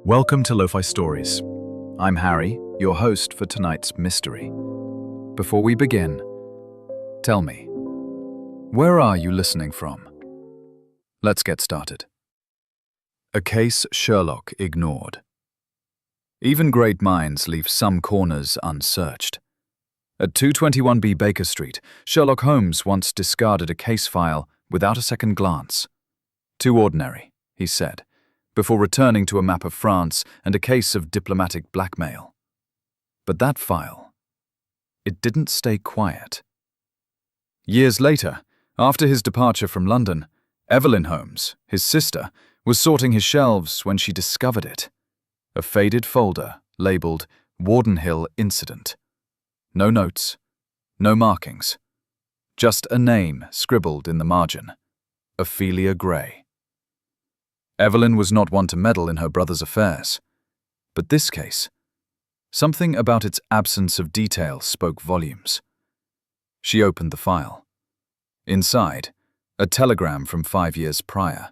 Welcome to Lo-Fi Stories. I'm Harry, your host for tonight's mystery. Before we begin, tell me, where are you listening from? Let's get started. A case Sherlock ignored. Even great minds leave some corners unsearched. At 221B Baker Street, Sherlock Holmes once discarded a case file without a second glance. Too ordinary, he said, before returning to a map of France and a case of diplomatic blackmail. But that file, it didn't stay quiet. Years later, after his departure from London, Evelyn Holmes, his sister, was sorting his shelves when she discovered it. A faded folder labeled Wardenhill Incident. No notes, no markings, just a name scribbled in the margin: Ophelia Gray. Evelyn was not one to meddle in her brother's affairs. But this case, something about its absence of detail spoke volumes. She opened the file. Inside, a telegram from 5 years prior.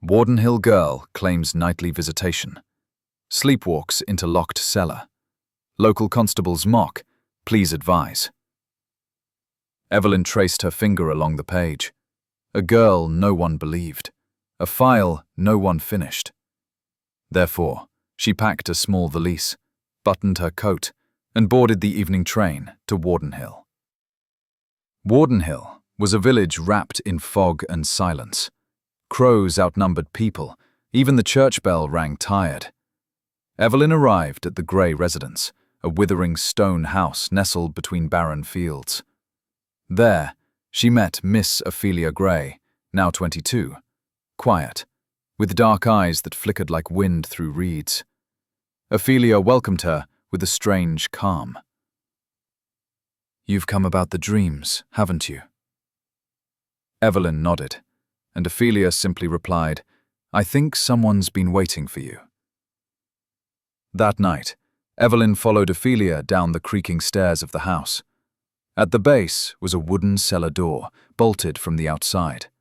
Wardenhill girl claims nightly visitation. Sleepwalks into locked cellar. Local constables mock, please advise. Evelyn traced her finger along the page. A girl no one believed. A file no one finished. Therefore, she packed a small valise, buttoned her coat, and boarded the evening train to Wardenhill. Wardenhill was a village wrapped in fog and silence. Crows outnumbered people, even the church bell rang tired. Evelyn arrived at the Gray residence, a withering stone house nestled between barren fields. There, she met Miss Ophelia Gray, now 22, quiet, with dark eyes that flickered like wind through reeds. Ophelia welcomed her with a strange calm. "You've come about the dreams, haven't you?" Evelyn nodded, and Ophelia simply replied, "I think someone's been waiting for you." That night, Evelyn followed Ophelia down the creaking stairs of the house. At the base was a wooden cellar door, bolted from the outside.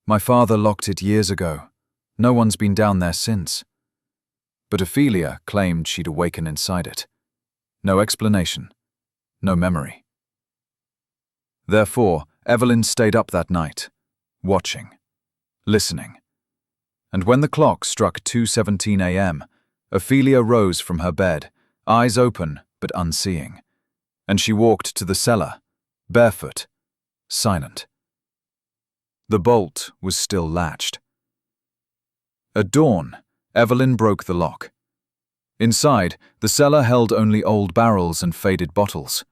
"My father locked it years ago. No one's been down there since." But Ophelia claimed she'd awaken inside it. No explanation, no memory. Therefore, Evelyn stayed up that night, watching, listening. And when the clock struck 2:17 a.m., Ophelia rose from her bed, eyes open but unseeing, and she walked to the cellar, barefoot, silent. The bolt was still latched. At dawn, Evelyn broke the lock. Inside, the cellar held only old barrels and faded bottles.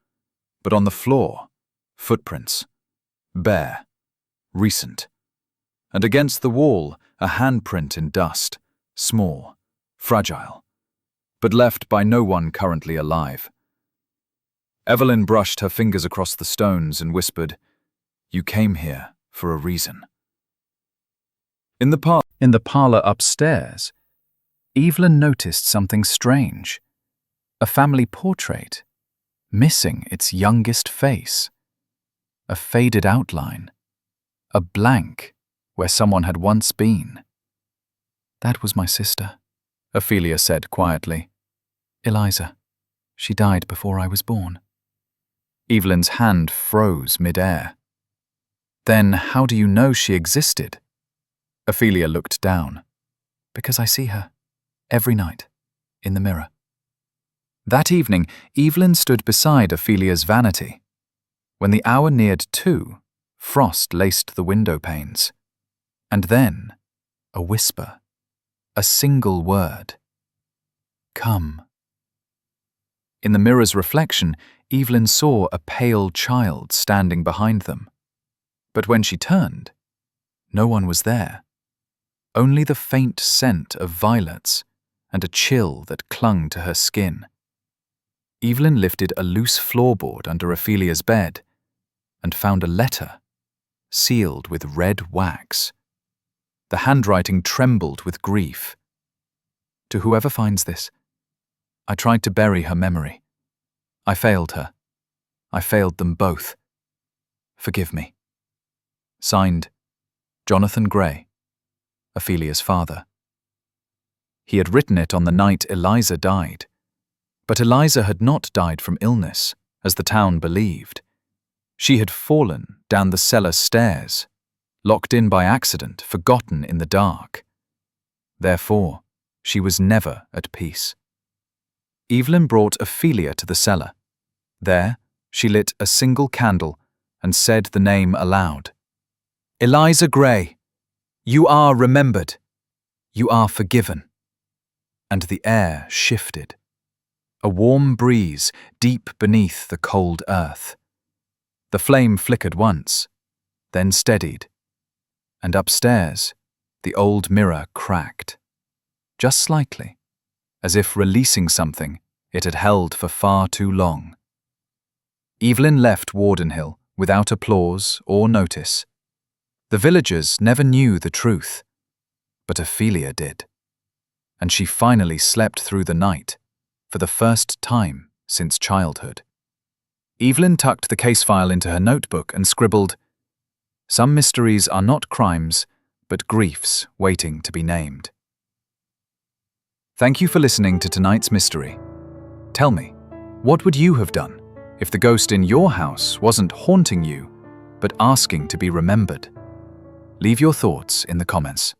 But on the floor, footprints. Bare, recent. And against the wall, a handprint in dust, small, fragile, but left by no one currently alive. Evelyn brushed her fingers across the stones and whispered, "You came here for a reason." In the parlor upstairs, Evelyn noticed something strange. A family portrait, missing its youngest face. A faded outline. A blank where someone had once been. "That was my sister," Ophelia said quietly. "Eliza. She died before I was born." Evelyn's hand froze mid-air. "Then how do you know she existed?" Ophelia looked down. "Because I see her, every night, in the mirror." That evening, Evelyn stood beside Ophelia's vanity. When the hour neared 2, frost laced the window panes. And then, a whisper, a single word. "Come." In the mirror's reflection, Evelyn saw a pale child standing behind them. But when she turned, no one was there. Only the faint scent of violets and a chill that clung to her skin. Evelyn lifted a loose floorboard under Ophelia's bed and found a letter, sealed with red wax. The handwriting trembled with grief. "To whoever finds this, I tried to bury her memory. I failed her. I failed them both. Forgive me. Signed, Jonathan Gray, Ophelia's father." He had written it on the night Eliza died. But Eliza had not died from illness, as the town believed. She had fallen down the cellar stairs, locked in by accident, forgotten in the dark. Therefore, she was never at peace. Evelyn brought Ophelia to the cellar. There, she lit a single candle and said the name aloud. "Eliza Gray, you are remembered. You are forgiven." And the air shifted. A warm breeze deep beneath the cold earth. The flame flickered once, then steadied, and upstairs, the old mirror cracked, just slightly, as if releasing something it had held for far too long. Evelyn left Wardenhill without applause or notice. The villagers never knew the truth, but Ophelia did, and she finally slept through the night, for the first time since childhood. Evelyn tucked the case file into her notebook and scribbled, "Some mysteries are not crimes, but griefs waiting to be named." Thank you for listening to tonight's mystery. Tell me, what would you have done if the ghost in your house wasn't haunting you, but asking to be remembered? Leave your thoughts in the comments.